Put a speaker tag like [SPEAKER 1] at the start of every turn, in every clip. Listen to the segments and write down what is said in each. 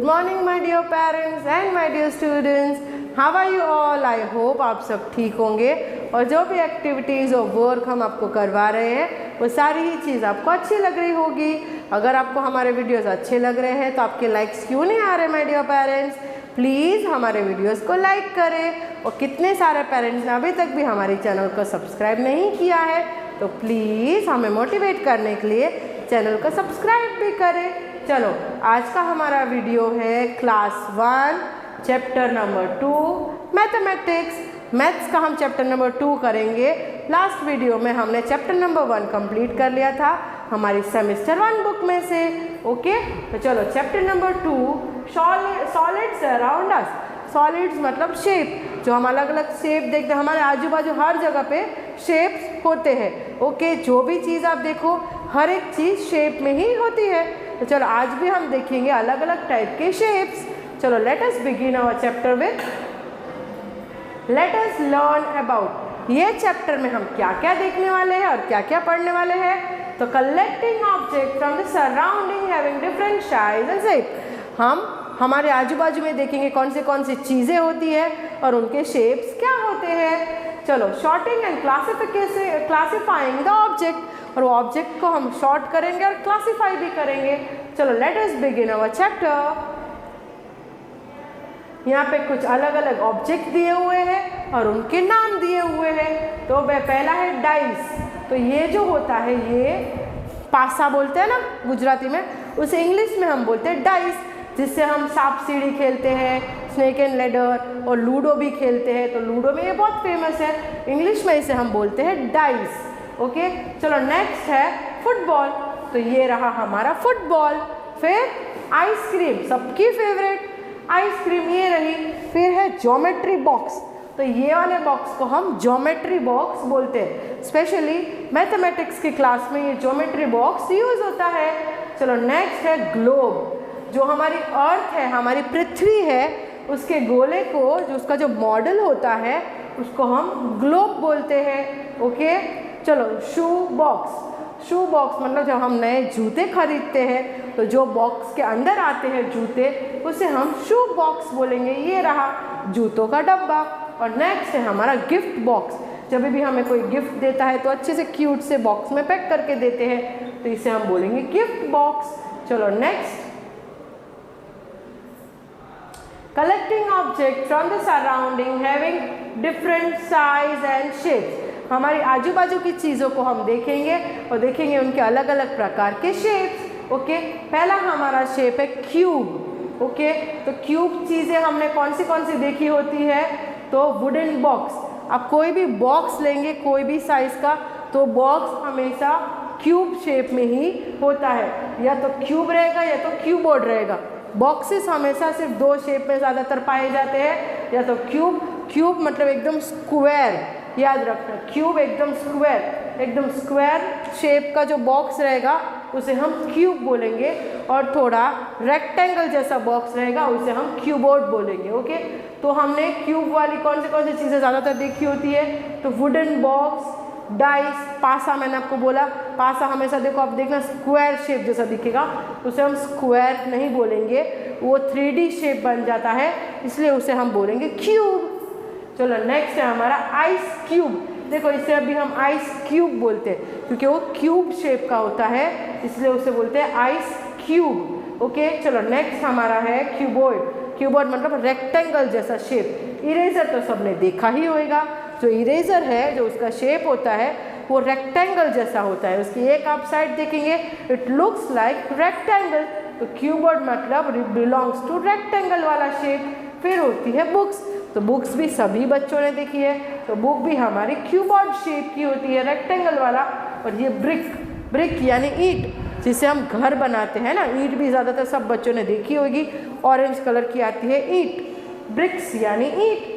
[SPEAKER 1] Morning my dear parents and my dear students, how are you all. I hope आप सब ठीक होंगे और जो भी एक्टिविटीज़ और वर्क हम आपको करवा रहे हैं वो सारी ही चीज़ आपको अच्छी लग रही होगी। अगर आपको हमारे वीडियोस अच्छे लग रहे हैं तो आपके लाइक्स क्यों नहीं आ रहे माय डियर पेरेंट्स। प्लीज़ हमारे वीडियोस को लाइक करें और कितने सारे पेरेंट्स ने अभी तक भी हमारे चैनल को सब्सक्राइब नहीं किया है तो प्लीज़ हमें मोटिवेट करने के लिए चैनल को सब्सक्राइब भी करें। चलो आज का हमारा वीडियो है class 1 chapter number 2 mathematics. Maths का हम चैप्टर नंबर 2 करेंगे। लास्ट वीडियो में हमने चैप्टर नंबर 1 कंप्लीट कर लिया था हमारी सेमेस्टर 1 बुक में से। ओके, तो चलो chapter number 2 solids around us. Solids मतलब शेप, जो हम अलग अलग शेप देखते हैं, हमारे आजू बाजू हर जगह पे शेप्स होते हैं। ओके, जो भी चीज़ आप देखो हर एक चीज़ शेप में ही होती है। तो चलो आज भी हम देखेंगे अलग अलग टाइप के शेप्स। चलो let us begin our chapter with let us learn about. ये चैप्टर में हम क्या क्या देखने वाले हैं और क्या क्या पढ़ने वाले हैं। तो collecting object from the surrounding having different size and shape. हम हमारे आजू बाजू में देखेंगे कौन सी चीज़ें होती है और उनके शेप्स क्या होते हैं। चलो sorting and classifying the object, और वो ऑब्जेक्ट को हम शॉर्ट करेंगे और क्लासीफाई भी करेंगे। चलो let us begin our chapter. यहाँ पे कुछ अलग अलग ऑब्जेक्ट दिए हुए हैं और उनके नाम दिए हुए हैं। तो पहला है डाइस। तो ये जो होता है ये पासा बोलते हैं ना गुजराती में, उसे इंग्लिश में हम बोलते हैं डाइस, जिससे हम सांप सीढ़ी खेलते हैं, स्नेक एंड लेडर और लूडो भी खेलते हैं। तो लूडो में ये बहुत फेमस है, इंग्लिश में इसे हम बोलते हैं डाइस। ओके, चलो नेक्स्ट है फुटबॉल। तो ये रहा हमारा फुटबॉल। फिर आइसक्रीम, सबकी फेवरेट आइसक्रीम ये रही। फिर है ज्योमेट्री बॉक्स। तो ये वाले बॉक्स को हम ज्योमेट्री बॉक्स बोलते हैं। स्पेशली मैथमेटिक्स की क्लास में ये ज्योमेट्री बॉक्स यूज होता है। चलो नेक्स्ट है ग्लोब। जो हमारी अर्थ है, हमारी पृथ्वी है, उसके गोले को, जो उसका जो मॉडल होता है उसको हम ग्लोब बोलते हैं। ओके, चलो शू बॉक्स। शू बॉक्स मतलब जब हम नए जूते खरीदते हैं तो जो बॉक्स के अंदर आते हैं जूते, उसे हम शू बॉक्स बोलेंगे। ये रहा जूतों का डब्बा। और नेक्स्ट है हमारा गिफ्ट बॉक्स। जब भी हमें कोई गिफ्ट देता है तो अच्छे से क्यूट से बॉक्स में पैक करके देते हैं, तो इसे हम बोलेंगे गिफ्ट बॉक्स। चलो next, collecting object from the surrounding having different size and shapes. हमारी आजू बाजू की चीज़ों को हम देखेंगे और देखेंगे उनके अलग अलग प्रकार के शेप्स। ओके, पहला हमारा शेप है क्यूब। ओके, तो क्यूब चीज़ें हमने कौन सी देखी होती है। तो वुडन बॉक्स। आप कोई भी बॉक्स लेंगे कोई भी साइज़ का, तो बॉक्स हमेशा क्यूब शेप में ही होता है, या तो क्यूब रहेगा या तो क्यूबोर्ड रहेगा। बॉक्सेस हमेशा सिर्फ दो शेप में ज़्यादातर पाए जाते हैं, या तो क्यूब मतलब एकदम स्क्वायर, याद रखना क्यूब एकदम स्क्वायर शेप का जो बॉक्स रहेगा उसे हम क्यूब बोलेंगे, और थोड़ा रेक्टेंगल जैसा बॉक्स रहेगा उसे हम क्यूबोर्ड बोलेंगे। ओके, तो हमने क्यूब वाली कौन सी चीज़ें ज़्यादातर देखी होती है। तो वुडन बॉक्स, डाइस, पासा। मैंने आपको बोला पासा हमेशा देखो, आप देखना स्क्वायर शेप जैसा दिखेगा, उसे हम स्क्वायर नहीं बोलेंगे, वो 3D शेप बन जाता है, इसलिए उसे हम बोलेंगे क्यूब। चलो नेक्स्ट है हमारा आइस क्यूब। देखो इसे अभी हम आइस क्यूब बोलते हैं क्योंकि वो क्यूब शेप का होता है, इसलिए उसे बोलते हैं आइस क्यूब। ओके, चलो नेक्स्ट हमारा है क्यूबॉइड। क्यूबॉइड मतलब रेक्टेंगल जैसा शेप। इरेजर तो सबने देखा ही होगा। जो इरेजर है, जो उसका शेप होता है वो रेक्टेंगल जैसा होता है। उसकी एक आप साइड देखेंगे, इट लुक्स लाइक रेक्टेंगल। तो क्यूबॉइड मतलब बिलोंग्स टू रेक्टेंगल वाला शेप। फिर होती है बुक्स। तो बुक्स भी सभी बच्चों ने देखी है, तो बुक भी हमारी क्यूबॉइड शेप की होती है, रेक्टेंगल वाला। और ये ब्रिक यानी ईंट, जिससे हम घर बनाते हैं ना, ईंट भी ज़्यादातर सब बच्चों ने देखी होगी। ऑरेंज कलर की आती है ईंट, ब्रिक्स यानी ईंट।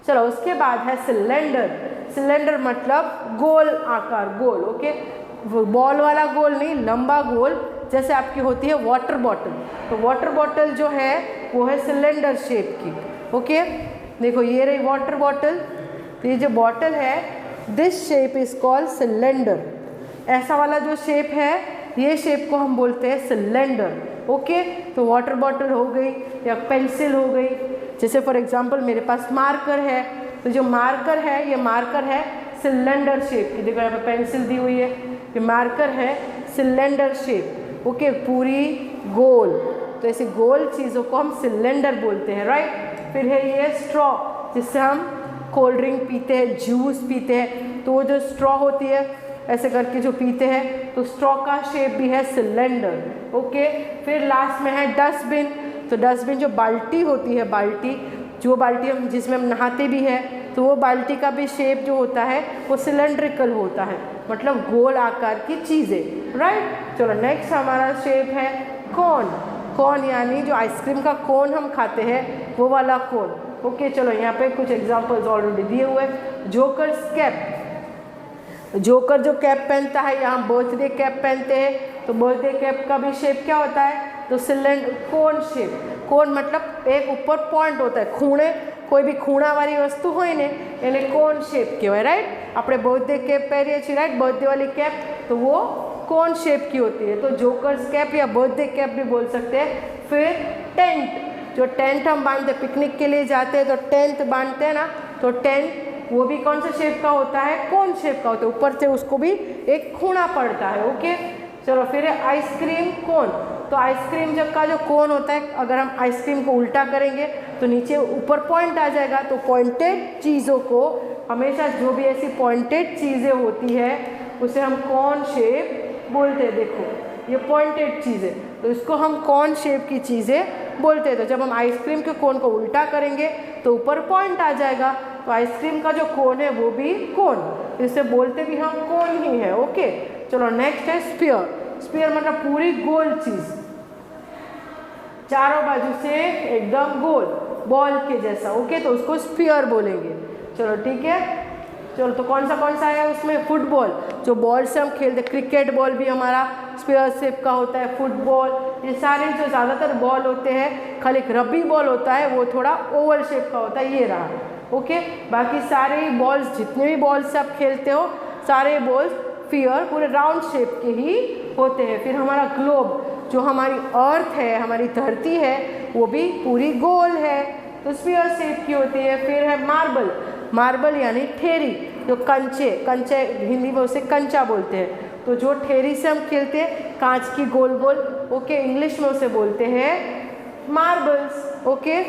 [SPEAKER 1] चलो उसके बाद है सिलेंडर। सिलेंडर मतलब गोल आकार, गोल। ओके, बॉल वाला गोल नहीं, लंबा गोल, जैसे आपकी होती है वाटर बॉटल। तो वाटर बॉटल जो है वो है सिलेंडर शेप की। ओके, देखो ये रही वाटर बॉटल। तो ये जो बॉटल है, this shape is called cylinder. ऐसा वाला जो शेप है, ये शेप को हम बोलते हैं सिलेंडर। ओके। तो वाटर बॉटल हो गई या पेंसिल हो गई। जैसे फॉर एग्जांपल मेरे पास मार्कर है, तो जो मार्कर है ये मार्कर है सिलेंडर शेप की। देखो यहाँ पे पेंसिल दी हुई है, ये मार्कर है सिलेंडर शेप, ओके, पूरी गोल। तो ऐसे गोल चीज़ों को हम सिलेंडर बोलते हैं, राइट। फिर है ये स्ट्रॉ, जिससे हम कोल्ड ड्रिंक पीते हैं, जूस पीते हैं, तो वो जो स्ट्रॉ होती है ऐसे करके जो पीते हैं, तो स्ट्रॉ का शेप भी है सिलेंडर, ओके। फिर लास्ट में है डस्टबिन। तो डस्टबिन जो बाल्टी होती है, बाल्टी जो बाल्टी हम जिसमें हम नहाते भी हैं, तो वो बाल्टी का भी शेप जो होता है वो सिलेंड्रिकल होता है, मतलब गोल आकार की चीज़ें, राइट। चलो नेक्स्ट हमारा शेप है कोन। कोन यानी जो आइसक्रीम का कोन हम खाते हैं वो वाला कोन, ओके। चलो यहाँ पे कुछ एग्जांपल्स ऑलरेडी दिए हुए। जोकर्स कैप, जोकर जो कैप पहनता है, यहाँ बर्थडे कैप पहनते हैं, तो बर्थडे कैप का भी शेप क्या होता है, तो सिलेंडर कोन शेप। कोन मतलब एक ऊपर पॉइंट होता है, खूणे, कोई भी ખૂણાવાળી વસ્તુ હોય ને એને કોન શેપ કહેવાય, રાઈટ। આપણે બર્થડે કેપ પહેરીએ છીએ, રાઈટ, બर्थडे वाली कैप, तो वो कोन शेप की होती है, तो जोकर्स कैप या बर्थडे कैप भी बोल सकते हैं। फिर टेंट, जो टेंट हम बांधते, पिकनिक के लिए जाते हैं तो टेंट बांधते हैं ना, तो टेंट वो भी कौन से शेप का होता है, कोन शेप का होता है, ऊपर से उसको भी एक खूणा पड़ता है, ओके। चलो फिर है आइसक्रीम कोन। तो आइसक्रीम जब का जो कोन होता है, अगर हम आइसक्रीम को उल्टा करेंगे तो नीचे ऊपर पॉइंट आ जाएगा, तो पॉइंटेड चीज़ों को हमेशा, जो भी ऐसी पॉइंटेड चीज़ें होती है उसे हम कोन शेप बोलते हैं। देखो ये पॉइंटेड चीज़ है, तो इसको हम कोन शेप की चीज़ें बोलते हैं। तो जब हम आइसक्रीम के कोन को उल्टा करेंगे तो ऊपर पॉइंट आ जाएगा, तो आइसक्रीम का जो कोन है वो भी कोन, इसे बोलते भी हम कोन ही है, ओके। चलो नेक्स्ट है स्फीयर। स्फीयर मतलब पूरी गोल चीज़, चारों बाजू से एकदम गोल, बॉल के जैसा, ओके, तो उसको स्फीयर बोलेंगे। चलो ठीक है। चलो तो कौन सा है उसमें, फुटबॉल, जो बॉल से हम खेलते, क्रिकेट बॉल भी हमारा स्फीयर शेप का होता है, फुटबॉल, ये सारे जो ज़्यादातर बॉल होते हैं, खाली एक रबी बॉल होता है वो थोड़ा ओवल शेप का होता है, ये रहा, ओके। बाकी सारे बॉल्स, जितने भी बॉल से आप खेलते हो, सारे बॉल्स स्फीयर पूरे राउंड शेप के ही होते हैं। फिर हमारा ग्लोब, जो हमारी अर्थ है, हमारी धरती है, वो भी पूरी गोल है, तो स्फीयर शेप की होती है। फिर है मार्बल। मार्बल यानी ठेरी, जो कंचे, कंचे हिंदी में उसे कंचा बोलते हैं, तो जो ठेरी से हम खेलते हैं, कांच की गोल गोल, ओके, इंग्लिश में उसे बोलते हैं मार्बल्स, ओके।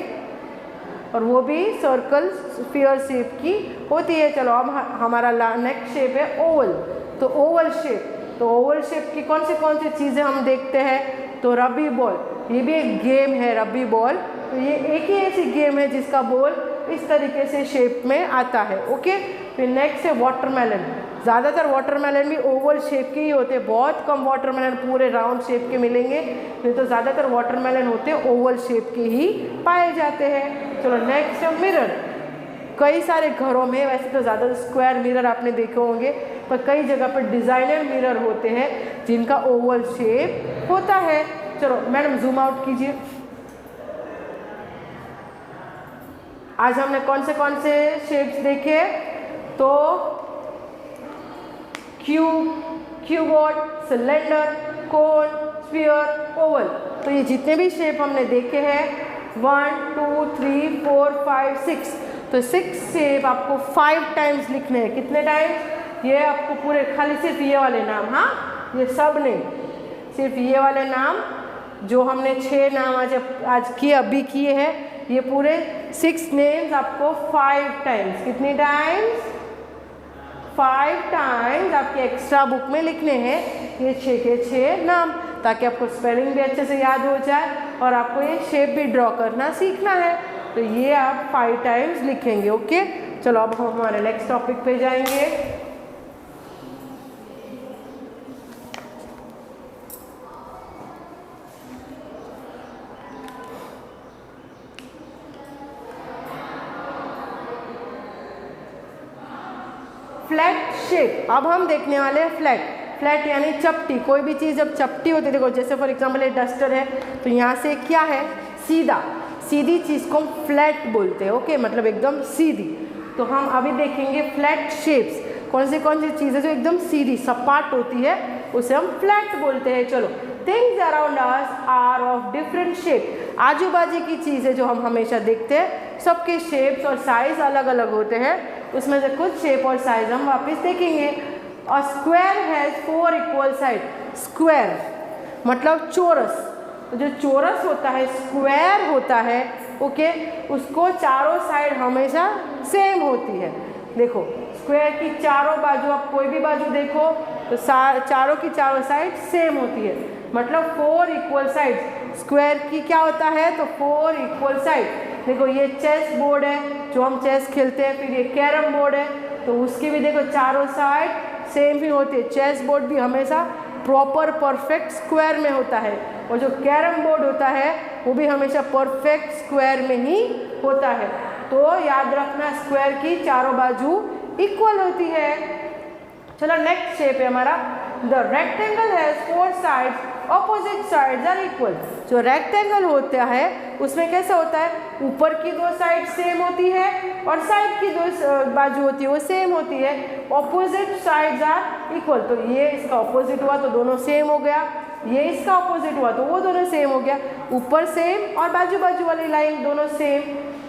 [SPEAKER 1] और वो भी सर्कल स्फीयर शेप की होती है। चलो अब हमारा नेक्स्ट शेप है ओवल। तो ओवल शेप, तो ओवल शेप की कौन सी चीज़ें हम देखते हैं, तो रबी बॉल, ये भी एक गेम है रबी बॉल, तो ये एक ही ऐसी गेम है जिसका बॉल इस तरीके से शेप में आता है, ओके। फिर नेक्स्ट है वाटरमेलन। ज़्यादातर वाटरमेलन भी ओवल शेप के ही होते हैं, बहुत कम वाटरमेलन पूरे राउंड शेप के मिलेंगे, फिर तो ज़्यादातर वाटरमेलन होते हैं ओवल शेप के ही पाए जाते हैं। चलो नेक्स्ट है मिरर। कई सारे घरों में, वैसे तो ज़्यादा स्क्वायर मिरर आपने देखे होंगे, पर कई जगह पर डिज़ाइनर मिरर होते हैं जिनका ओवल शेप होता है। चलो मैडम जूम आउट कीजिए। आज हमने कौन से शेप्स देखे, तो क्यूब, क्यूबॉइड, सिलेंडर, कोन, स्फीयर, ओवल, तो ये जितने भी शेप हमने देखे हैं 1 2 3 4 5 6, तो 6 शेप आपको 5 टाइम्स लिखने हैं। कितने टाइम्स, ये आपको पूरे, खाली सिर्फ ये वाले नाम, हाँ ये सब नहीं, सिर्फ ये वाले नाम जो हमने 6 नाम आज किए, अभी किए हैं, ये पूरे 6 नेम्स आपको 5 टाइम्स, कितनी टाइम्स, 5 टाइम्स आपके एक्स्ट्रा बुक में लिखने हैं ये 6 के 6 नाम, ताकि आपको स्पेलिंग भी अच्छे से याद हो जाए और आपको ये शेप भी ड्रॉ करना सीखना है। तो ये आप 5 टाइम्स लिखेंगे, ओके। चलो अब हम हमारे नेक्स्ट टॉपिक पे जाएंगे। Flat shape. अब हम देखने वाले हैं फ्लैट। फ्लैट यानी चपटी, कोई भी चीज़ जब चपटी होती है, देखो जैसे फॉर एग्जांपल ये डस्टर है, तो यहाँ से क्या है, सीधा, सीधी चीज़ को हम फ्लैट बोलते हैं, ओके, मतलब एकदम सीधी। तो हम अभी देखेंगे फ्लैट शेप्स, कौन सी चीज़ें जो एकदम सीधी सपाट होती है उसे हम फ्लैट बोलते हैं। चलो things around us are of different shape. आजू बाजू की चीज़ें जो हम हमेशा देखते हैं सबके शेप्स और साइज अलग अलग होते हैं। उसमें से कुछ शेप और साइज हम वापस देखेंगे। A square has 4 equal side. Square मतलब चौरस। तो जो चौरस होता है, स्क्वायर होता है, ओके, उसको चारों साइड हमेशा सेम होती है। देखो स्क्वायर की चारों बाजू, आप कोई भी बाजू देखो तो चारों की चारों साइड सेम होती है, मतलब 4 इक्वल साइड। स्क्वायर की क्या होता है, तो 4 इक्वल साइड। देखो ये चेस बोर्ड है जो हम चेस खेलते हैं, फिर ये कैरम बोर्ड है तो उसकी भी देखो चारों साइड सेम ही होती है। चेस बोर्ड भी हमेशा प्रॉपर परफेक्ट स्क्वायर में होता है, और जो कैरम बोर्ड होता है वो भी हमेशा परफेक्ट स्क्वायर में ही होता है। तो याद रखना स्क्वायर की चारों बाजू इक्वल होती है। चलो नेक्स्ट शेप है हमारा, the rectangle has 4 sides, opposite sides are equal. जो रेक्टेंगल होता है उसमें कैसा होता है, ऊपर की 2 साइड सेम होती है और साइड की 2 बाजू होती है वो सेम होती है। ऑपोजिट साइड्स आर इक्वल, तो ये इसका ऑपोजिट हुआ तो दोनों सेम हो गया, ये इसका ऑपोजिट हुआ तो वो दोनों सेम हो गया। ऊपर सेम और बाजू बाजू वाली लाइन दोनों सेम,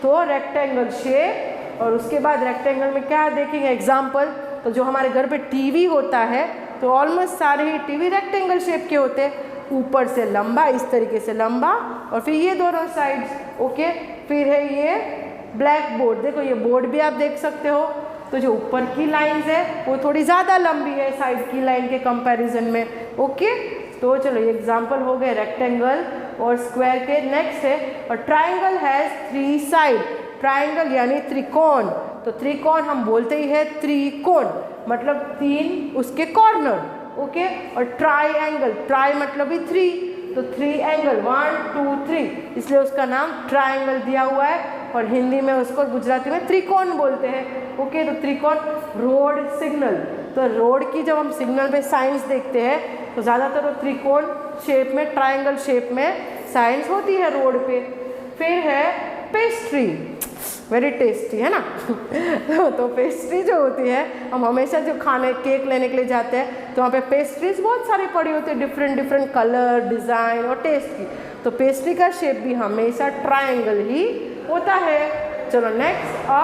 [SPEAKER 1] तो रेक्टेंगल शेप। और उसके बाद रेक्टेंगल में क्या देखेंगे एग्जाम्पल, तो जो हमारे घर पे टीवी होता है तो ऑलमोस्ट सारे ही टीवी रेक्टेंगल शेप के होते हैं। ऊपर से लंबा, इस तरीके से लंबा, और फिर ये दोनों साइड्स, ओके। फिर है ये ब्लैक बोर्ड, देखो ये बोर्ड भी आप देख सकते हो, तो जो ऊपर की लाइंस है वो थोड़ी ज़्यादा लंबी है साइड की लाइन के कंपैरिजन में, ओके। तो चलो ये एग्जाम्पल हो गए रेक्टेंगल और स्क्वायर के। नेक्स्ट है, और ट्राइंगल हैज़ 3 साइड। ट्राइंगल यानी त्रिकोण, तो त्रिकोण हम बोलते ही है त्रिकोण, मतलब 3 उसके कॉर्नर, ओके। और ट्राइंगल, ट्राई मतलब भी 3, तो 3 एंगल 1 2 3, इसलिए उसका नाम ट्राइंगल दिया हुआ है। और हिंदी में उसको गुजराती में त्रिकोण बोलते हैं, ओके। तो त्रिकोण। रोड सिग्नल, तो रोड की जब हम सिग्नल पे साइंस देखते हैं तो ज़्यादातर वो त्रिकोण शेप में, ट्राइंगल शेप में साइंस होती है रोड पे। फिर है पेस्ट्री, वेरी टेस्टी है ना तो पेस्ट्री जो होती है, हम हमेशा जो खाने केक लेने के लिए जाते हैं तो वहाँ पे पेस्ट्रीज बहुत सारी पड़ी होती है, डिफरेंट डिफरेंट कलर, डिज़ाइन और टेस्ट की। तो पेस्ट्री का शेप भी हमेशा ट्राइंगल ही होता है। चलो next, a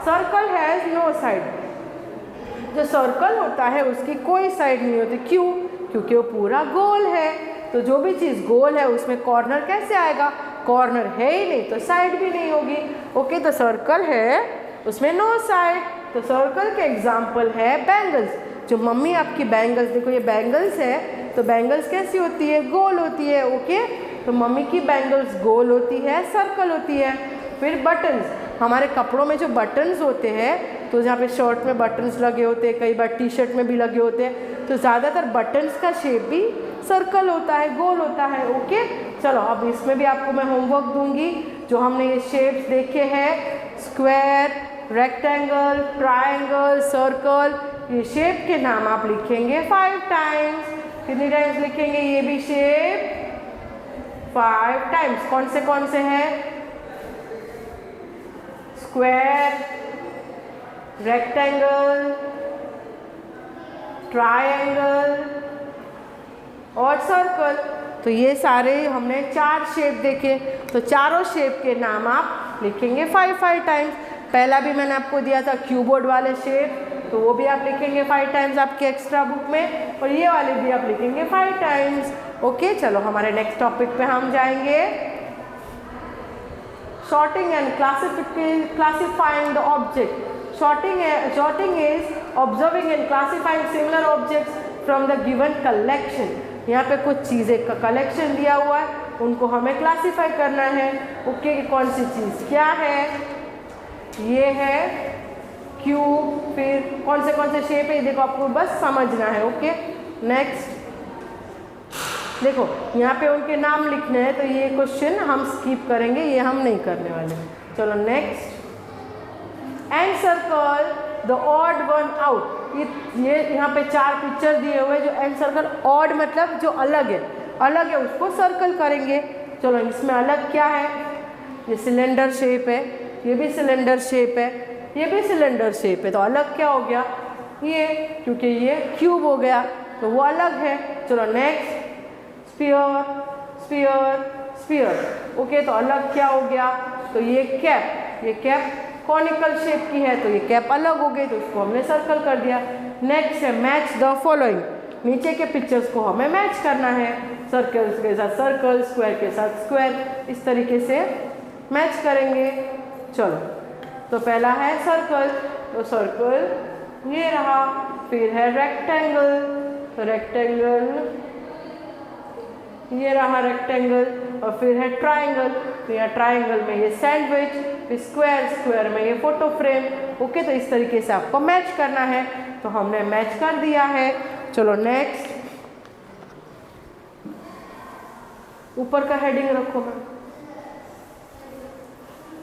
[SPEAKER 1] circle has no side. जो सर्कल होता है उसकी कोई साइड नहीं होती, क्यों, क्योंकि वो पूरा गोल है। तो जो भी चीज़ गोल है उसमें कॉर्नर कैसे आएगा, कॉर्नर है ही नहीं तो साइड भी नहीं होगी, ओके। तो सर्कल है उसमें नो साइड, तो सर्कल के एग्जाम्पल है बैंगल्स। जो मम्मी आपकी बैंगल्स, देखो ये बैंगल्स है, तो बैंगल्स कैसी होती है, गोल होती है, ओके। तो मम्मी की बैंगल्स गोल होती है, सर्कल होती है। फिर बटन्स, हमारे कपड़ों में जो बटन्स होते हैं, तो जहाँ पे शर्ट में बटन्स लगे होते हैं, कई बार टी शर्ट में भी लगे होते हैं, तो ज़्यादातर बटन्स का शेप भी सर्कल होता है, गोल होता है, ओके। चलो अब इसमें भी आपको मैं होमवर्क दूंगी। जो हमने ये शेप्स देखे हैं, स्क्वायर, रेक्टेंगल, ट्राइंगल, सर्कल, ये शेप के नाम आप लिखेंगे 5 टाइम्स। कितनी टाइम्स लिखेंगे ये भी शेप, 5 टाइम्स। कौन से हैं, स्क्वायर, रेक्टेंगल, ट्राइंगल और सर्कल। तो ये सारे हमने 4 शेप देखे, तो चारों शेप के नाम आप लिखेंगे 5 टाइम्स। पहला भी मैंने आपको दिया था क्यूबोर्ड वाले शेप, तो वो भी आप लिखेंगे 5 टाइम्स आपके एक्स्ट्रा बुक में, और ये वाले भी आप लिखेंगे 5 टाइम्स, ओके। चलो हमारे नेक्स्ट टॉपिक पे हम जाएंगे, sorting and classifying the object. Sorting is observing and classifying similar objects from the given collection. यहाँ पे कुछ चीज़ें का कलेक्शन दिया हुआ है, उनको हमें क्लासीफाई करना है, ओके। कौन सी चीज़ क्या है, ये है क्यूब, फिर कौन से शेप है, देखो आपको बस समझना है, ओके। नेक्स्ट देखो यहाँ पे उनके नाम लिखने हैं, तो ये क्वेश्चन हम स्किप करेंगे, ये हम नहीं करने वाले। चलो next, and circle the odd one out. ये यहाँ पे 4 पिक्चर दिए हुए, जो एंड सर्कल, ऑड मतलब जो अलग है उसको सर्कल करेंगे। चलो इसमें अलग क्या है, ये सिलेंडर शेप है, ये भी सिलेंडर शेप है, ये भी सिलेंडर शेप है, तो अलग क्या हो गया ये, क्योंकि ये क्यूब हो गया तो वो अलग है। चलो next, sphere, sphere, sphere. Okay, तो अलग क्या हो गया, तो ये कैप कॉनिकल शेप की है, तो ये कैप अलग हो गई, तो उसको हमने सर्कल कर दिया। नेक्स्ट है मैच द फॉलोइंग, नीचे के पिक्चर्स को हमें मैच करना है, सर्कल्स के साथ सर्कल, स्क्वायर के साथ स्क्वायर, इस तरीके से मैच करेंगे। चलो, तो पहला है सर्कल, तो सर्कल ये रहा, फिर है रेक्टेंगल, तो रेक्टेंगल ये रहा रेक्टेंगल, और फिर है ट्राइंगल, तो यहाँ ट्राइंगल में ये सैंडविच, फिर स्क्वायर, स्क्वायर में ये फोटो फ्रेम। ओके, तो इस तरीके से आपको मैच करना है, तो हमने मैच कर दिया है। चलो नेक्स्ट, ऊपर का हेडिंग रखो मैम।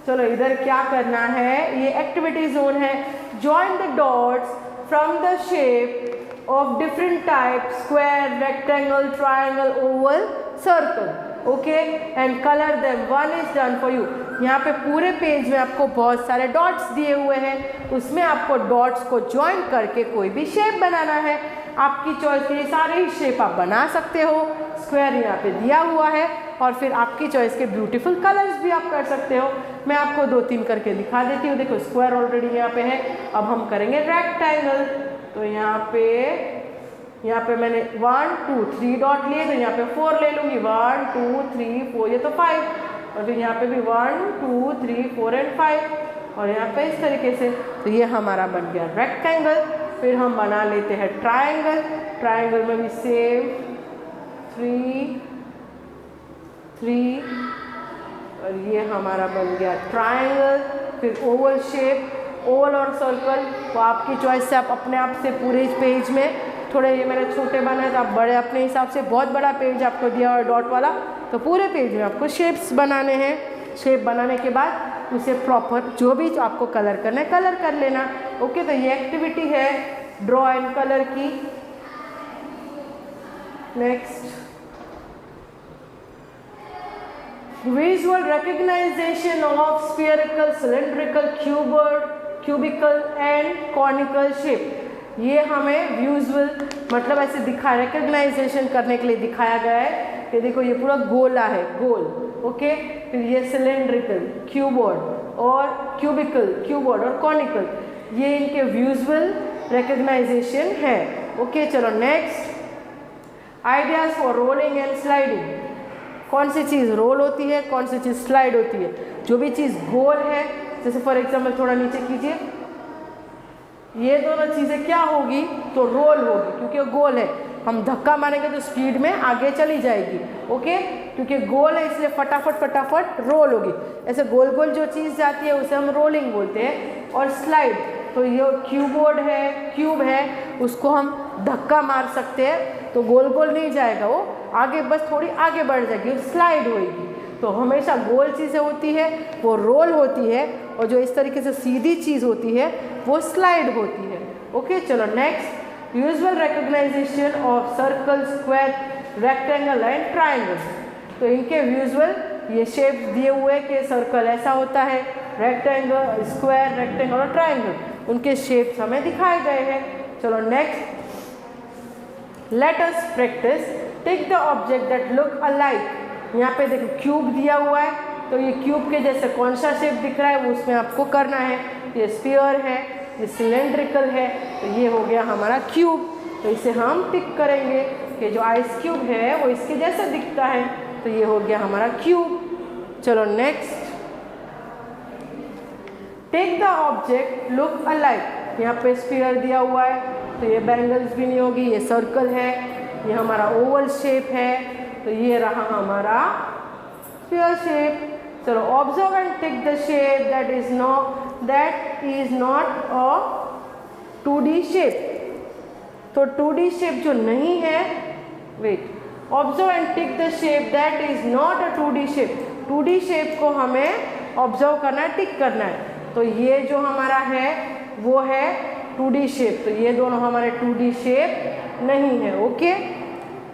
[SPEAKER 1] चलो इधर क्या करना है, ये एक्टिविटी जोन है। Join the dots from the shape of different type, square, rectangle, triangle, Oval, circle. Okay, and colour them, one is done for you. यहाँ पे पूरे पेज में आपको बहुत सारे डॉट्स दिए हुए हैं, उसमें आपको डॉट्स को ज्वाइन करके कोई भी शेप बनाना है। आपकी चॉइस के सारे ही शेप आप बना सकते हो। स्क्वायर यहाँ पे दिया हुआ है, और फिर आपकी चॉइस के ब्यूटीफुल कलर्स भी आप कर सकते हो। मैं आपको 2-3 करके दिखा देती हूँ। देखो स्क्वायर ऑलरेडी यहाँ पे है, अब हम करेंगे रेक्टेंगल। तो यहाँ पे मैंने 1 2 3 डॉट लिए, तो यहाँ पे 4 ले लूँगी, 1 2 3 4, ये तो 5, और फिर यहाँ पे भी 1 2 3 4 एंड 5, और यहाँ पे इस तरीके से। तो ये हमारा बन गया रेक्टेंगल। फिर हम बना लेते हैं ट्राइंगल। ट्राइंगल में भी सेम 3 3, और ये हमारा बन गया ट्राइंगल। फिर ओवल शेप, ओवल और सर्कल, तो आपकी चॉइस से आप अपने आप से पूरे पेज में, थोड़े ये मेरे छोटे बनाए तो आप बड़े अपने हिसाब से, बहुत बड़ा पेज आपको दिया हुआ डॉट वाला, तो पूरे पेज में आपको शेप्स बनाने हैं। शेप बनाने के बाद उसे प्रॉपर जो भी आपको कलर करना है कलर कर लेना। ओके, तो ये एक्टिविटी है ड्रॉ एंड कलर की। Next, visual recognition of spherical, cylindrical, cubical and conical shape। ये हमें विजुअल मतलब ऐसे दिखा, रिकग्नाइजेशन करने के लिए दिखाया गया है कि देखो ये पूरा गोला है, गोल। ओके, फिर ये सिलेंड्रिकल, क्यूबॉइड और क्यूबॉइड और कॉनिकल, ये इनके विजुअल रिकग्नाइजेशन है। ओके, चलो next, ideas for rolling and sliding. कौन सी चीज़ रोल होती है, कौन सी चीज़ स्लाइड होती है। जो भी चीज़ गोल है, जैसे फॉर एग्जाम्पल थोड़ा नीचे कीजिए, ये दोनों चीज़ें क्या होगी, तो रोल होगी, क्योंकि वो गोल है। हम धक्का मारेंगे तो स्पीड में आगे चली जाएगी। ओके, क्योंकि गोल है इसलिए फटाफट रोल होगी। ऐसे गोल गोल जो चीज़ जाती है उसे हम रोलिंग बोलते हैं। और स्लाइड, तो ये क्यूब है, उसको हम धक्का मार सकते हैं, तो गोल गोल नहीं जाएगा, वो आगे बस थोड़ी आगे बढ़ जाएगी, स्लाइड होएगी। तो हमेशा गोल चीज़ें होती है वो रोल होती है, और जो इस तरीके से सीधी चीज़ होती है वो स्लाइड होती है। ओके, चलो next, visual recognisation of circle, square, rectangle and triangle. तो इनके विजुअल ये शेप्स दिए हुए कि सर्कल ऐसा होता है, रेक्टेंगल, स्क्वायर, रेक्टेंगल और ट्राइंगल, उनके शेप्स हमें दिखाए गए हैं। चलो next, let us practice take the object that look alike. यहाँ पे देखो क्यूब दिया हुआ है, तो ये क्यूब के जैसे कौन सा शेप दिख रहा है वो उसमें आपको करना है। ये स्फीयर है, ये सिलेंड्रिकल है, तो ये हो गया हमारा क्यूब। तो इसे हम टिक करेंगे कि जो आइस क्यूब है वो इसके जैसा दिखता है, तो ये हो गया हमारा क्यूब। चलो next, take the object look alike. यहाँ पे स्फीयर दिया हुआ है, तो ये बैंगल्स भी नहीं होगी, ये सर्कल है, ये हमारा ओवल शेप है, तो ये रहा हमारा स्फीयर शेप। चलो observe and tick the shape that is not a 2D shape. तो 2D शेप जो नहीं है, wait, observe and tick the shape that is not a 2D shape. 2D shape को हमें ऑब्जर्व करना है, टिक करना है। तो ये जो हमारा है वो है 2D शेप, तो ये दोनों हमारे 2D शेप नहीं है। ओके,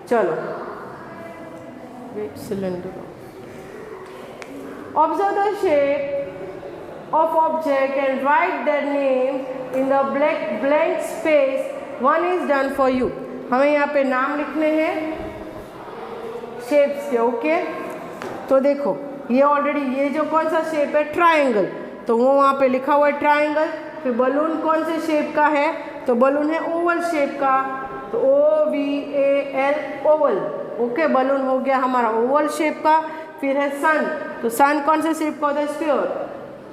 [SPEAKER 1] चलो cylinder, observe the shape of object and right their name in the blank space, one is done for you. हमें यहाँ पे नाम लिखने हैं, शेप्स के। ओके, तो देखो ये ऑलरेडी ये जो कौन सा शेप है, ट्रायंगल, तो वो वहाँ पे लिखा हुआ है ट्रायंगल। फिर बलून कौन से शेप का है, तो बलून है ओवल शेप का, तो OVAL ओवल। ओके, बलून हो गया हमारा ओवल शेप का। फिर है सन, तो सन कौन से शेप का होता है, स्फीयर,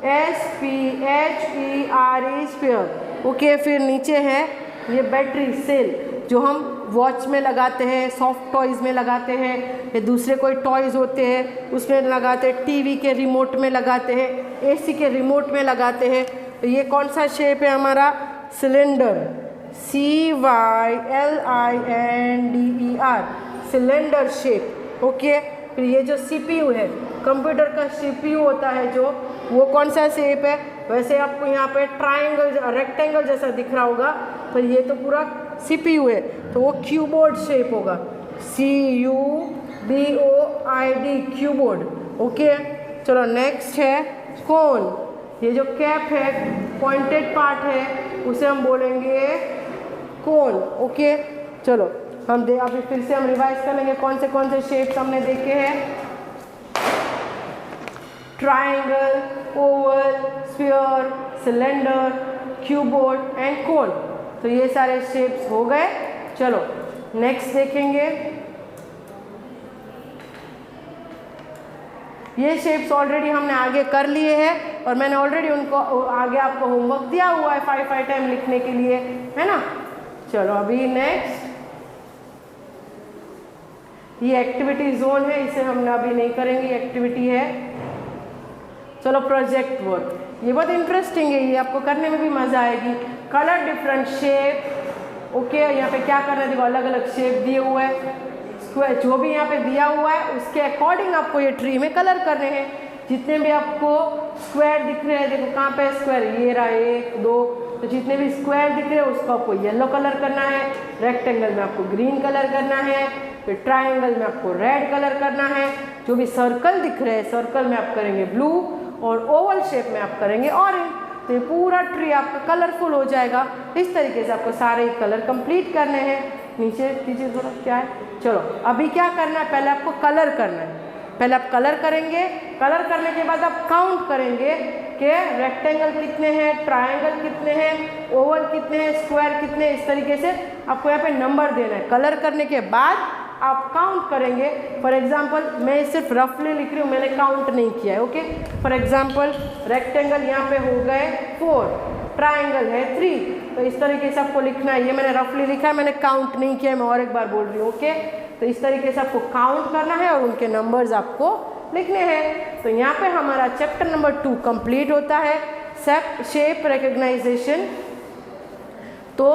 [SPEAKER 1] SPHERE स्फीयर। ओके, फिर नीचे है ये बैटरी सेल, जो हम वॉच में लगाते हैं, सॉफ्ट टॉयज़ में लगाते हैं, या दूसरे कोई टॉयज़ होते हैं उसमें लगाते हैं, टीवी के रिमोट में लगाते हैं, AC के रिमोट में लगाते हैं। तो ये कौन सा शेप है हमारा, cylinder, CYLINDER, cylinder shape. Okay, फिर ये जो CPU है, कंप्यूटर का CPU होता है जो, वो कौन सा शेप है, वैसे आपको यहाँ पे ट्रायंगल रेक्टेंगल जैसा दिख रहा होगा, पर ये तो पूरा CPU है, तो वो कीबोर्ड शेप होगा, CUBOID कीबोर्ड। ओके, चलो नेक्स्ट है कोन, ये जो कैप है, पॉइंटेड पार्ट है, उसे हम बोलेंगे कोन। ओके, चलो हम अभी फिर से हम रिवाइज करेंगे कौन से शेप्स हमने देखे हैं, triangle, Oval, sphere, cylinder, cuboid and कोन। तो ये सारे शेप्स हो गए। चलो नेक्स्ट देखेंगे, ये शेप्स ऑलरेडी हमने आगे कर लिए हैं और मैंने ऑलरेडी उनको आगे आपको होमवर्क दिया हुआ है 5 टाइम लिखने के लिए, है ना। चलो अभी नेक्स्ट, ये एक्टिविटी जोन है, इसे हम अभी नहीं करेंगे, एक्टिविटी है। चलो प्रोजेक्ट वर्क, ये बहुत इंटरेस्टिंग है, ये आपको करने में भी मजा आएगी। Colour different shape. ओके, यहाँ पे क्या करना है, देखो अलग अलग शेप दिए हुए हैं, स्क्वायर जो भी यहाँ पे दिया हुआ है उसके अकॉर्डिंग आपको ये ट्री में कलर करने हैं। जितने भी आपको स्क्वायर दिख रहे हैं, देखो कहाँ पे स्क्वायर, ये रहा 1 2, तो जितने भी स्क्वायर दिख रहे हैं उसको आपको येलो कलर करना है, रेक्टेंगल में आपको ग्रीन कलर करना है, फिर ट्रायंगल में आपको रेड कलर करना है, जो भी सर्कल दिख रहे हैं सर्कल में आप करेंगे ब्लू, और ओवल शेप में आप करेंगे ऑरेंज। तो ये पूरा ट्री आपका कलरफुल हो जाएगा। इस तरीके से आपको सारे कलर कंप्लीट करने हैं। नीचे कीजिए थोड़ा, क्या है, चलो अभी क्या करना है, पहले आपको कलर करना है। पहले आप कलर करेंगे, कलर करने के बाद आप काउंट करेंगे कि रेक्टेंगल कितने हैं, ट्रायंगल कितने हैं, ओवल कितने हैं, स्क्वायर कितने, इस तरीके से आपको यहाँ पे नंबर देना है। कलर करने के बाद आप काउंट करेंगे। फॉर एग्जांपल मैं सिर्फ रफली लिख रही हूँ, मैंने काउंट नहीं किया है। ओके, फॉर एग्जांपल रेक्टेंगल यहाँ पे हो गए 4, ट्रायंगल है 3, तो इस तरीके से आपको लिखना है। ये मैंने रफली लिखा है, मैंने काउंट नहीं किया है, मैं और एक बार बोल रही हूँ। ओके, तो इस तरीके से आपको काउंट करना है और उनके नंबर्स आपको लिखने हैं। तो यहाँ पे हमारा चैप्टर नंबर 2 कंप्लीट होता है, शेप रिकग्नाइजेशन। तो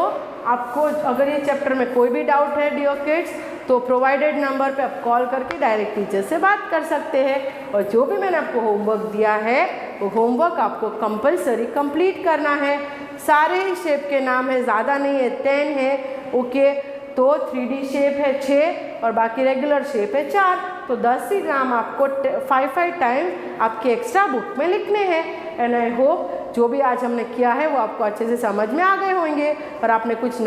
[SPEAKER 1] आपको अगर ये चैप्टर में कोई भी डाउट है डियर किड्स, तो प्रोवाइडेड नंबर पे आप कॉल करके डायरेक्ट टीचर से बात कर सकते हैं। और जो भी मैंने आपको होमवर्क दिया है वो होमवर्क आपको कंपलसरी कंप्लीट करना है। सारे ही शेप के नाम है, ज़्यादा नहीं है, 10 है। ओके, तो 3D शेप है 6 और बाकी रेगुलर शेप है 4, तो 10 ही नाम आपको 5 टाइम्स आपके एक्स्ट्रा बुक में लिखने हैं। एंड आई होप जो भी आज हमने किया है वो आपको अच्छे से समझ में आ गए होंगे और आपने कुछ